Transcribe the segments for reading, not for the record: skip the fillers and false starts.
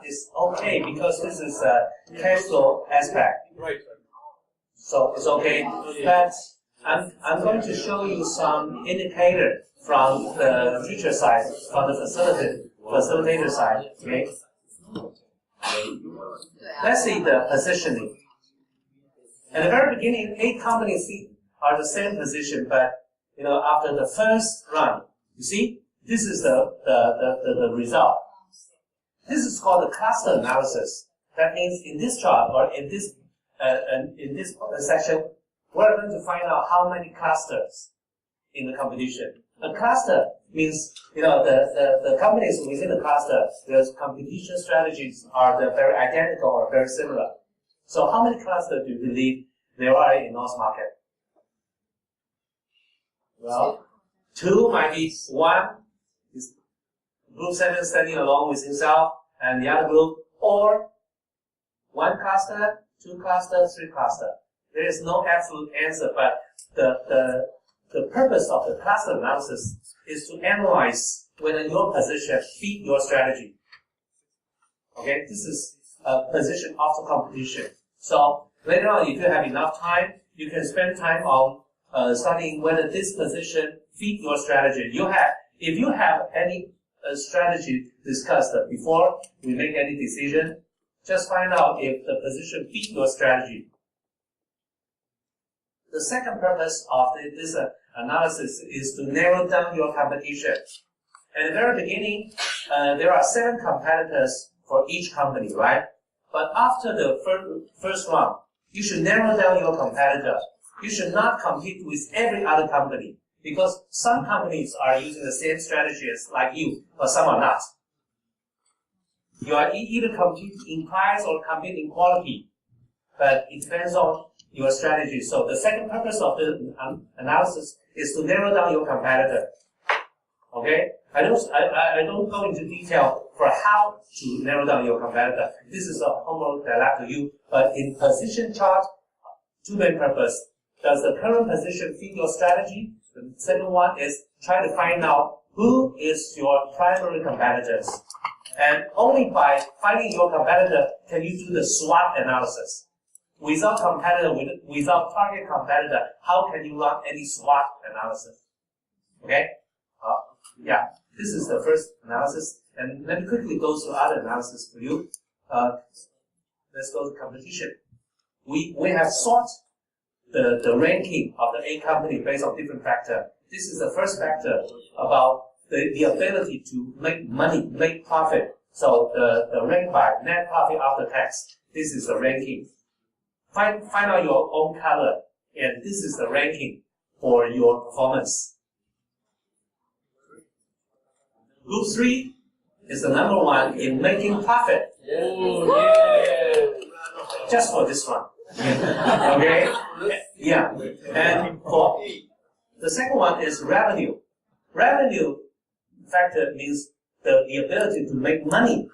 is okay because this is a cash flow aspect. Right. So it's okay. But I'm going to show you some indicator from the teacher side, from the facilitator side. Okay. Let's see the positioning. At the very beginning, 8 companies are the same position, but after the first run, you see, this is the result. This is called the cluster analysis. That means in this chart or in this section, we're going to find out how many clusters in the competition. A cluster means the companies within the cluster, their competition strategies are very identical or very similar. So how many clusters do you believe there are in North Market? Well, 2 might be. 1 is group 7 standing alone with himself and the other group, or 1 cluster, 2 clusters, 3 clusters. There is no absolute answer, but the purpose of the cluster analysis is to analyze whether your position fit your strategy. Okay, this is a position after competition. So later on, if you have enough time, you can spend time on studying whether this position fit your strategy. If you have any strategy discussed before we make any decision, just find out if the position fit your strategy. The second purpose of this analysis is to narrow down your competition. At the very beginning, there are 7 competitors for each company, right? But after the first round, you should narrow down your competitor. You should not compete with every other company, because some companies are using the same strategies like you, but some are not. You are either compete in price or compete in quality, but it depends on your strategy. So the second purpose of the analysis is to narrow down your competitor. Okay? I don't go into detail for how to narrow down your competitor. This is a homework that I left to you. But in position chart, 2 main purpose. Does the current position fit your strategy? The second one is try to find out who is your primary competitors. And only by finding your competitor can you do the SWOT analysis. Without without target competitor, how can you run any SWOT analysis? Okay? Yeah, this is the first analysis. And let me quickly go through other analysis for you. Let's go to competition. We have sought the ranking of the 8 company based on different factors. This is the first factor about the ability to make money, make profit. So the rank by net profit after tax. This is the ranking. Find out your own color, and this is the ranking for your performance. Group 3 is the number 1 in making profit. Just for this one. Okay? Yeah. And for the second one is revenue. Revenue factor means the ability to make money,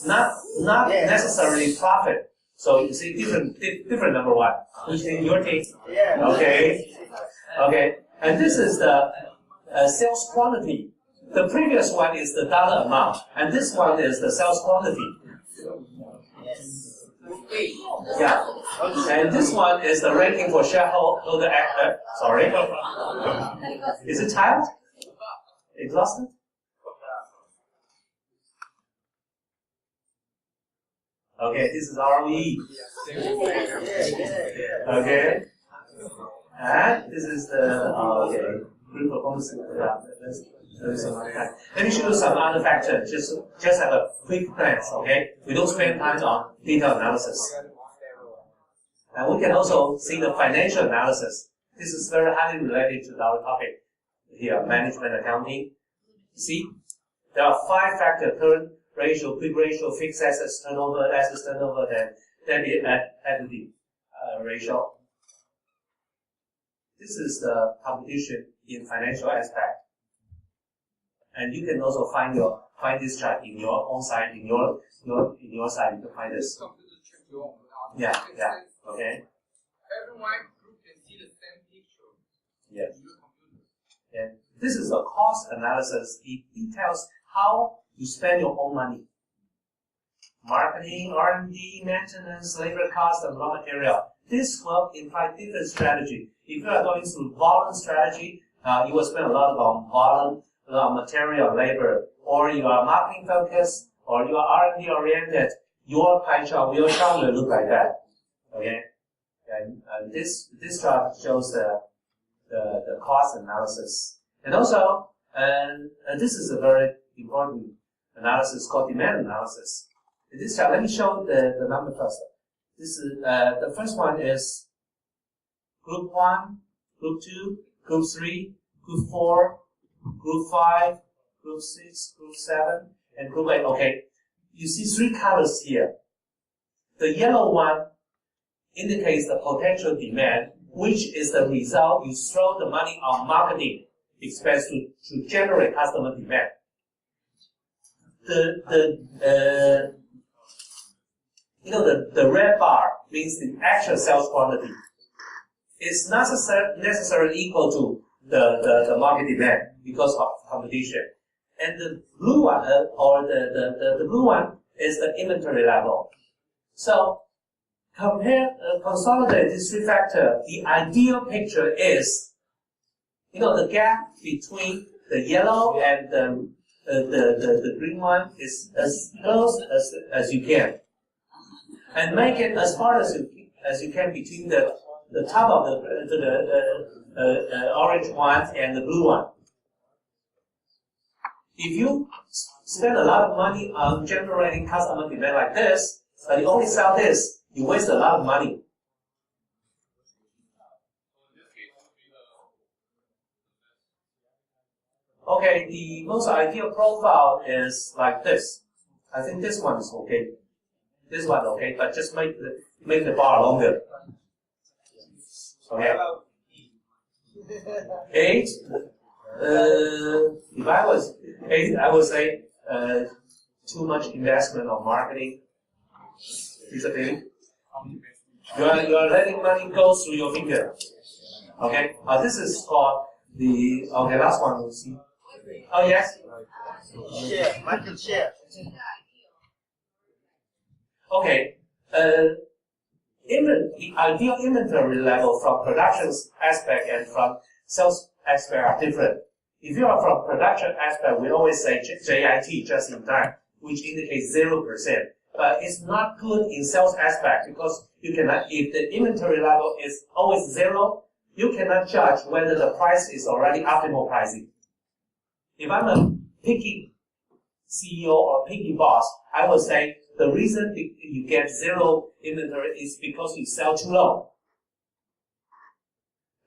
not necessarily profit. So you see different number 1, which in your case. Okay. Okay. And this is the sales quantity. The previous one is the dollar amount, and this one is the sales quantity. Yeah. And this one is the ranking for shareholder actor. Sorry. Is it tired? Exhausted? Okay, this is ROE. Okay. And this is the group performance. Let me show you some other factors. Just have a quick glance. Okay. We don't spend time on detailed analysis. And we can also see the financial analysis. This is very highly related to our topic here, management accounting. See, there are 5 factors: current ratio, quick ratio, fixed assets turnover, then the equity ratio. This is the competition in financial aspect. And you can also find this chart in your own site, in your site. You can find this. Yeah. Okay. Everyone group can see the same picture. Yes. And this is a cost analysis. It details how you spend your own money. marketing, R&D, maintenance, labor cost, and raw material. This will imply different strategy. If you are going through volume strategy, you will spend a lot on volume, a lot of material, labor, or you are marketing focused, or you are R&D oriented. Your pie chart, your chart will look like that. Okay, and this chart shows the cost analysis, and also, and this is a very important analysis called demand analysis. In this chart, let me show the number first. This is the first one is group 1, group 2, group 3, group 4, group 5, group 6, group 7, and group 8. Okay, you see 3 colors here. The yellow one indicates the potential demand, which is the result you throw the money on marketing expense to generate customer demand. The red bar means the actual sales quantity. It's not necessarily equal to the market demand because of competition. And the blue one, the blue one is the inventory level. So consolidate these 3 factors. The ideal picture is, the gap between the yellow and the green one is as close as you can, and make it as far as you can between the top of the orange one and the blue one. If you spend a lot of money on generating customer demand like this, but you only sell this, you waste a lot of money. Okay, the most ideal profile is like this. I think this one is okay. This one okay, but just make the bar longer. Okay. 8. If I was 8, I would say too much investment on marketing. Is it big? You are letting money go through your finger. Okay. This is called the last one we'll see. Oh yes. Share, market share. Okay. The ideal inventory level from production aspect and from sales aspect are different. If you are from production aspect, we always say JIT, just in time, which indicates 0%. But it's not good in sales aspect because you cannot, if the inventory level is always 0, you cannot judge whether the price is already optimal pricing. If I'm a picky CEO or picky boss, I would say the reason you get 0 inventory is because you sell too low.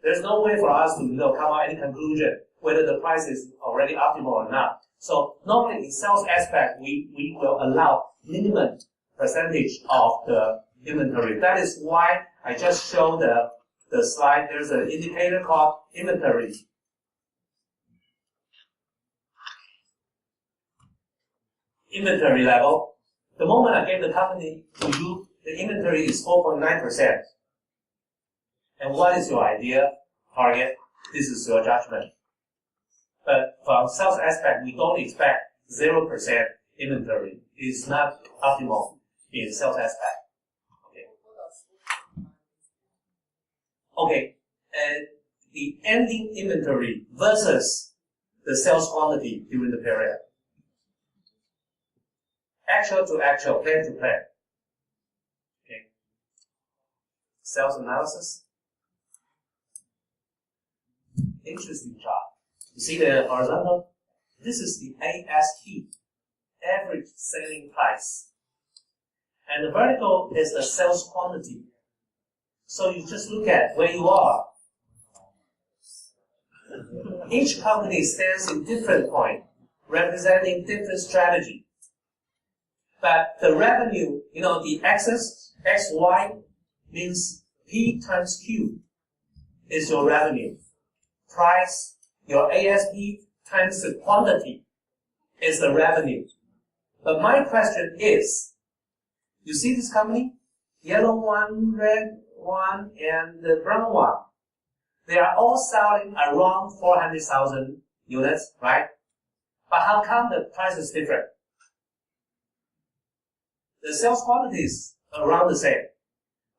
There's no way for us to come out any conclusion whether the price is already optimal or not. So normally in sales aspect, we will allow minimum percentage of the inventory. That is why I just showed the slide. There's an indicator called inventory. Inventory level. The moment I gave the company to you, the inventory is 4.9%. And what is your idea, target? This is your judgment. But from sales aspect, we don't expect 0% inventory. It's not optimal in sales aspect. Okay. And the ending inventory versus the sales quantity during the period. Actual to actual, plan to plan. Okay. Sales analysis. Interesting chart. You see the horizontal? This is the ASP, average selling price. And the vertical is the sales quantity. So you just look at where you are. Each company stands in different point, representing different strategy. But the revenue, the axis, XY, means P times Q is your revenue. Price, your ASP times the quantity is the revenue. But my question is, you see this company? Yellow one, red one, and the brown one. They are all selling around 400,000 units, right? But how come the price is different? the sales quantity is around the same.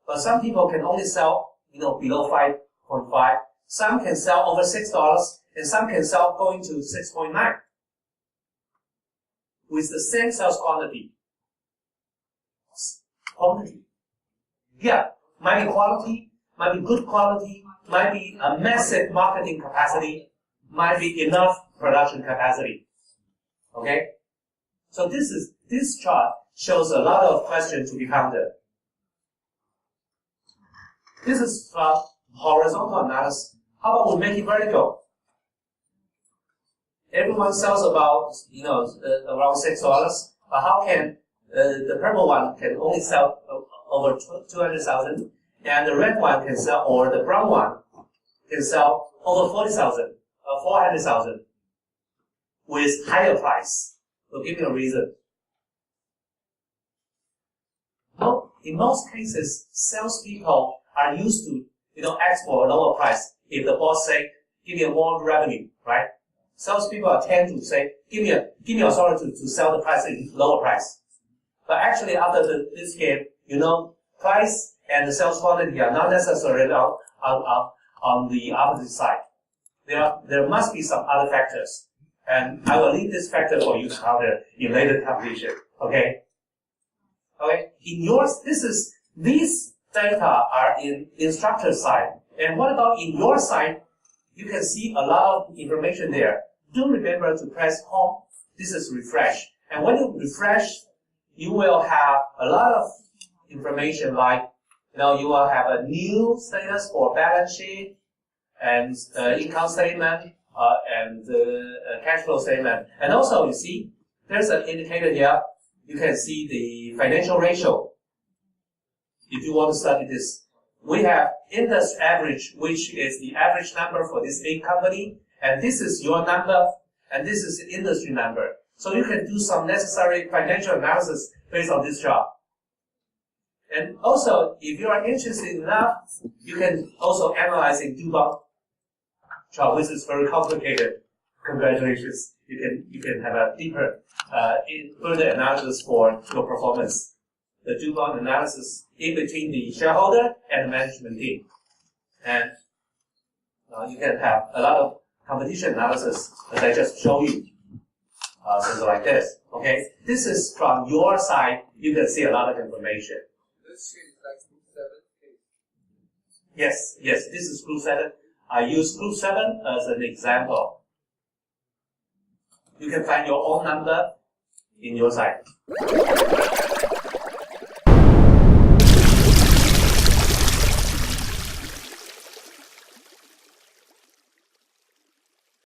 But some people can only sell, below 5.5. Some can sell over $6, and some can sell going to 6.9 with the same sales quantity. Yeah, might be quality, might be good quality, might be a massive marketing capacity, might be enough production capacity. Okay? So this chart shows a lot of questions to be pondered. This is horizontal analysis. How about we make it vertical? Everyone sells about, around $6, but how can the purple one can only sell over 200,000, and the red one can sell, or the brown one can sell over 40,000, 400,000 with higher price? So give me a reason. No, in most cases, salespeople are used to, ask for a lower price. If the boss say, give me more revenue, right? Salespeople tend to say, give me authority to sell the price at lower price. But actually, after this game, price and the sales quantity are not necessarily on the opposite side. There must be some other factors. And I will leave this factor for you to counter in later competition. Okay? Okay? These data are in instructor side. And what about in your side? You can see a lot of information there. Do remember to press home. This is refresh. And when you refresh, you will have a lot of information like, you will have a new status for balance sheet and income statement and cash flow statement. And also, you see, there's an indicator here. You can see the financial ratio. If you want to study this, we have industry average, which is the average number for this big company, and this is your number, and this is the industry number. So you can do some necessary financial analysis based on this chart. And also, if you are interested enough, you can also analyze in Dubon chart, which is very complicated. Congratulations. You can have a deeper further analysis for your performance. The Dubon analysis in between the shareholder and the management team. And you can have a lot of competition analysis, as I just showed you. Something like this. Okay? This is from your side. You can see a lot of information. This sheet is like Group 7. Yes, this is Group 7. I use Group 7 as an example. You can find your own number in your side.